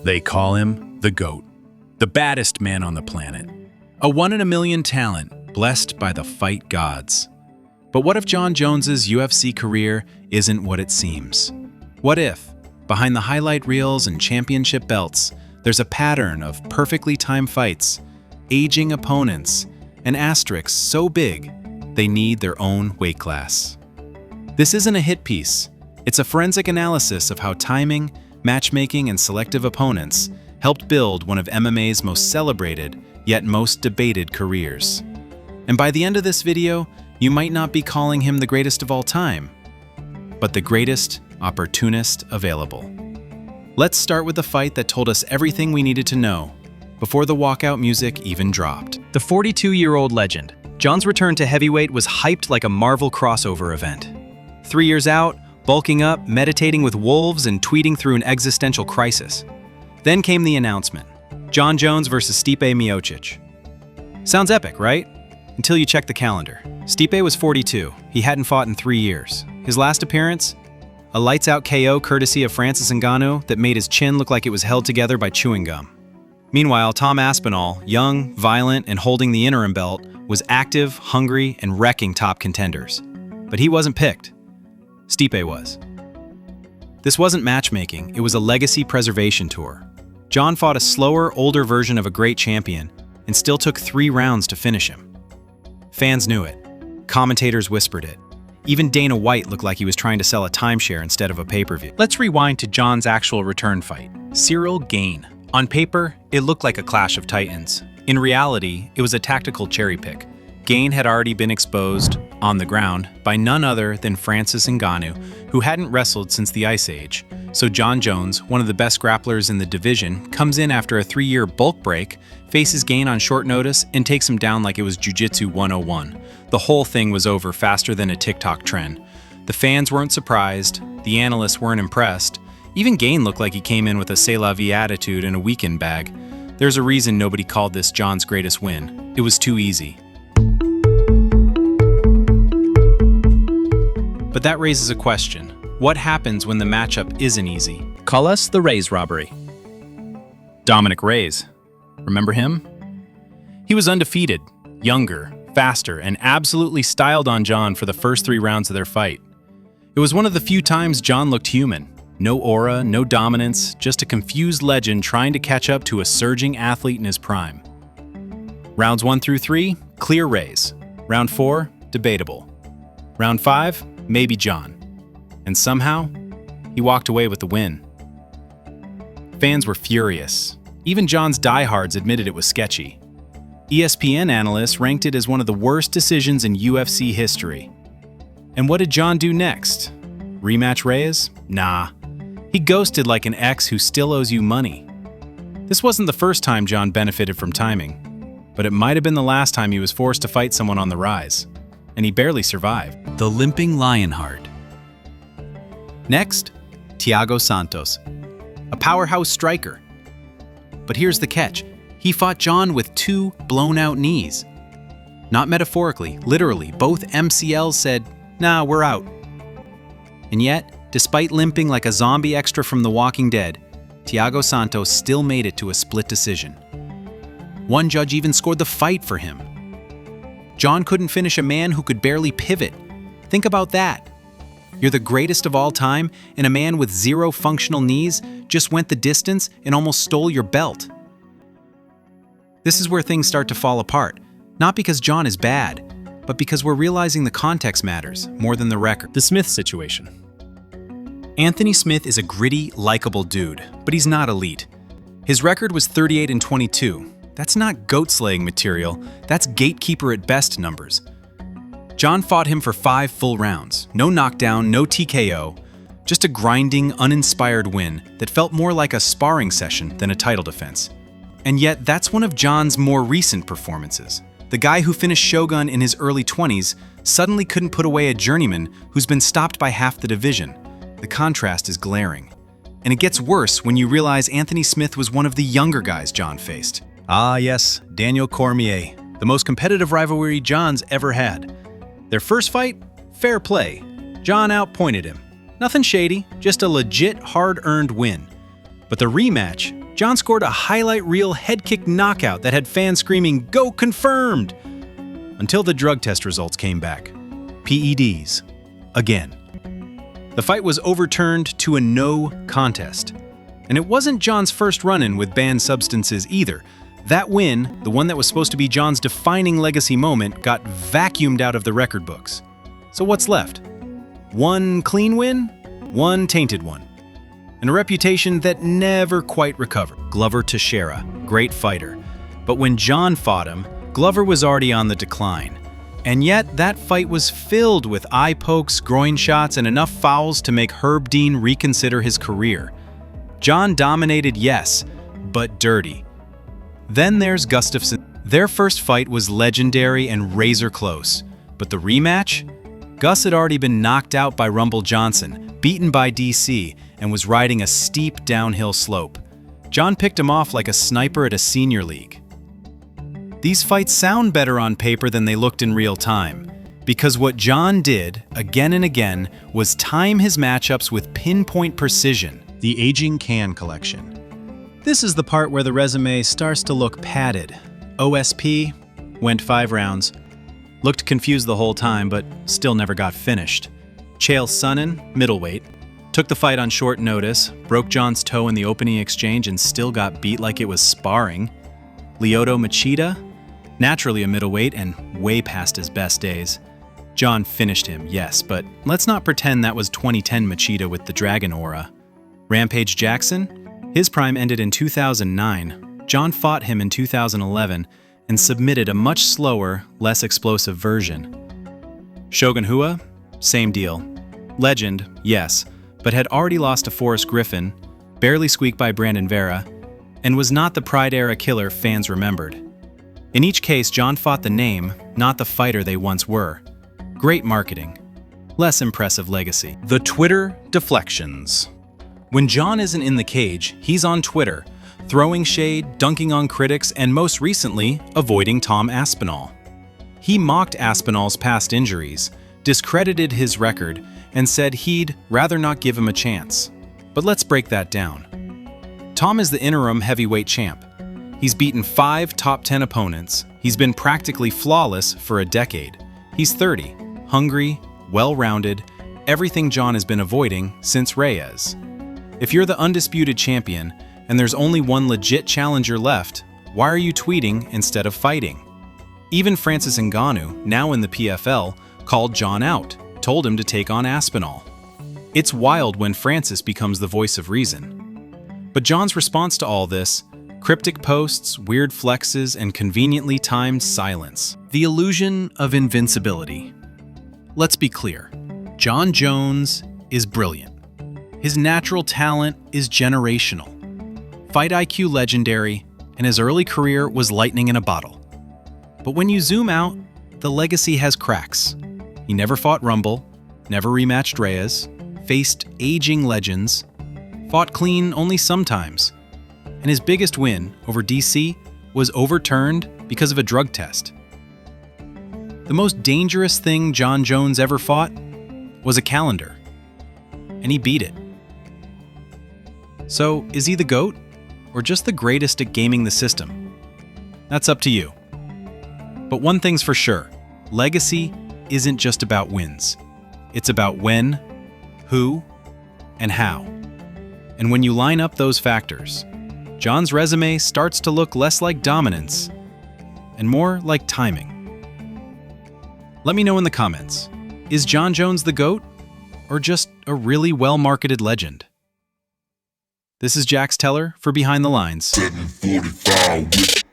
They call him the GOAT, the baddest man on the planet. A 1 in a million talent, blessed by the fight gods. But what if Jon Jones's UFC career isn't what it seems? What if, behind the highlight reels and championship belts, there's a pattern of perfectly timed fights, aging opponents, and asterisks so big they need their own weight class? This isn't a hit piece. It's a forensic analysis of how timing, matchmaking, and selective opponents helped build one of MMA's most celebrated, yet most debated careers. And by the end of this video, you might not be calling him the greatest of all time, but the greatest opportunist available. Let's start with the fight that told us everything we needed to know before the walkout music even dropped. The 42-year-old legend, Jon's return to heavyweight was hyped like a Marvel crossover event. 3 years out, bulking up, meditating with wolves, and tweeting through an existential crisis. Then came the announcement: Jon Jones versus Stipe Miocic. Sounds epic, right? Until you check the calendar. Stipe was 42. He hadn't fought in 3 years. His last appearance? A lights-out KO courtesy of Francis Ngannou that made his chin look like it was held together by chewing gum. Meanwhile, Tom Aspinall, young, violent, and holding the interim belt, was active, hungry, and wrecking top contenders. But he wasn't picked. Stipe was. This wasn't matchmaking, it was a legacy preservation tour. Jon fought a slower, older version of a great champion and still took 3 rounds to finish him. Fans knew it. Commentators whispered it. Even Dana White looked like he was trying to sell a timeshare instead of a pay-per-view. Let's rewind to Jon's actual return fight. Ciryl Gane. On paper, it looked like a clash of titans. In reality, it was a tactical cherry pick. Gane had already been exposed, on the ground, by none other than Francis Ngannou, who hadn't wrestled since the Ice Age. So Jon Jones, one of the best grapplers in the division, comes in after a 3-year bulk break, faces Gane on short notice, and takes him down like it was Jiu-Jitsu 101. The whole thing was over faster than a TikTok trend. The fans weren't surprised, the analysts weren't impressed. Even Gane looked like he came in with a c'est la vie attitude and a weekend bag. There's a reason nobody called this Jon's greatest win. It was too easy. But that raises a question. What happens when the matchup isn't easy? Call us the Reyes Robbery. Dominick Reyes. Remember him? He was undefeated, younger, faster, and absolutely styled on Jon for the first 3 rounds of their fight. It was one of the few times Jon looked human. No aura, no dominance, just a confused legend trying to catch up to a surging athlete in his prime. Rounds 1 through 3, clear Reyes. Round 4, debatable. Round 5, maybe Jon. And somehow, he walked away with the win. Fans were furious. Even Jon's diehards admitted it was sketchy. ESPN analysts ranked it as one of the worst decisions in UFC history. And what did Jon do next? Rematch Reyes? Nah. He ghosted like an ex who still owes you money. This wasn't the first time Jon benefited from timing, but it might have been the last time he was forced to fight someone on the rise. And he barely survived. The limping Lionheart. Next, Thiago Santos, a powerhouse striker. But here's the catch. He fought Jon with 2 blown-out knees. Not metaphorically, literally, both MCLs said, "Nah, we're out." And yet, despite limping like a zombie extra from The Walking Dead, Thiago Santos still made it to a split decision. One judge even scored the fight for him. Jon couldn't finish a man who could barely pivot. Think about that. You're the greatest of all time, and a man with 0 functional knees just went the distance and almost stole your belt. This is where things start to fall apart, not because Jon is bad, but because we're realizing the context matters more than the record. The Smith situation. Anthony Smith is a gritty, likable dude, but he's not elite. His record was 38-22. That's not goat-slaying material, that's gatekeeper at best numbers. Jon fought him for 5 full rounds. No knockdown, no TKO. Just a grinding, uninspired win that felt more like a sparring session than a title defense. And yet, that's one of Jon's more recent performances. The guy who finished Shogun in his early 20s suddenly couldn't put away a journeyman who's been stopped by half the division. The contrast is glaring. And it gets worse when you realize Anthony Smith was one of the younger guys Jon faced. Ah yes, Daniel Cormier, the most competitive rivalry Jon's ever had. Their first fight? Fair play. Jon outpointed him. Nothing shady, just a legit hard-earned win. But the rematch, Jon scored a highlight reel head kick knockout that had fans screaming, "Go confirmed!" Until the drug test results came back. PEDs. Again. The fight was overturned to a no contest. And it wasn't Jon's first run-in with banned substances either. That win, the one that was supposed to be Jon's defining legacy moment, got vacuumed out of the record books. So what's left? One clean win, one tainted one, and a reputation that never quite recovered. Glover Teixeira, great fighter. But when Jon fought him, Glover was already on the decline. And yet, that fight was filled with eye pokes, groin shots, and enough fouls to make Herb Dean reconsider his career. Jon dominated, yes, but dirty. Then there's Gustafsson. Their first fight was legendary and razor close, but the rematch? Gus had already been knocked out by Rumble Johnson, beaten by DC, and was riding a steep downhill slope. Jon picked him off like a sniper at a senior league. These fights sound better on paper than they looked in real time, because what Jon did, again and again, was time his matchups with pinpoint precision. The Aging Can Collection. This is the part where the resume starts to look padded. OSP, went 5 rounds. Looked confused the whole time, but still never got finished. Chael Sonnen, middleweight. Took the fight on short notice, broke Jon's toe in the opening exchange and still got beat like it was sparring. Lyoto Machida, naturally a middleweight and way past his best days. Jon finished him, yes, but let's not pretend that was 2010 Machida with the dragon aura. Rampage Jackson? His prime ended in 2009. Jon fought him in 2011 and submitted a much slower, less explosive version. Shogun Rua? Same deal. Legend, yes, but had already lost to Forrest Griffin, barely squeaked by Brandon Vera, and was not the Pride-era killer fans remembered. In each case, Jon fought the name, not the fighter they once were. Great marketing. Less impressive legacy. The Twitter deflections. When Jon isn't in the cage, he's on Twitter, throwing shade, dunking on critics, and most recently, avoiding Tom Aspinall. He mocked Aspinall's past injuries, discredited his record, and said he'd rather not give him a chance. But let's break that down. Tom is the interim heavyweight champ. He's beaten 5 top 10 opponents. He's been practically flawless for a decade. He's 30, hungry, well-rounded, everything Jon has been avoiding since Reyes. If you're the undisputed champion, and there's only one legit challenger left, why are you tweeting instead of fighting? Even Francis Ngannou, now in the PFL, called Jon out, told him to take on Aspinall. It's wild when Francis becomes the voice of reason. But Jon's response to all this, cryptic posts, weird flexes, and conveniently timed silence. The illusion of invincibility. Let's be clear, Jon Jones is brilliant. His natural talent is generational. Fight IQ legendary, and his early career was lightning in a bottle. But when you zoom out, the legacy has cracks. He never fought Rumble, never rematched Reyes, faced aging legends, fought clean only sometimes, and his biggest win over DC was overturned because of a drug test. The most dangerous thing Jon Jones ever fought was a calendar, and he beat it. So, is he the GOAT, or just the greatest at gaming the system? That's up to you. But one thing's for sure, legacy isn't just about wins. It's about when, who, and how. And when you line up those factors, Jon's resume starts to look less like dominance and more like timing. Let me know in the comments, is Jon Jones the GOAT, or just a really well-marketed legend? This is Jax Teller for Behind the Lines. 745.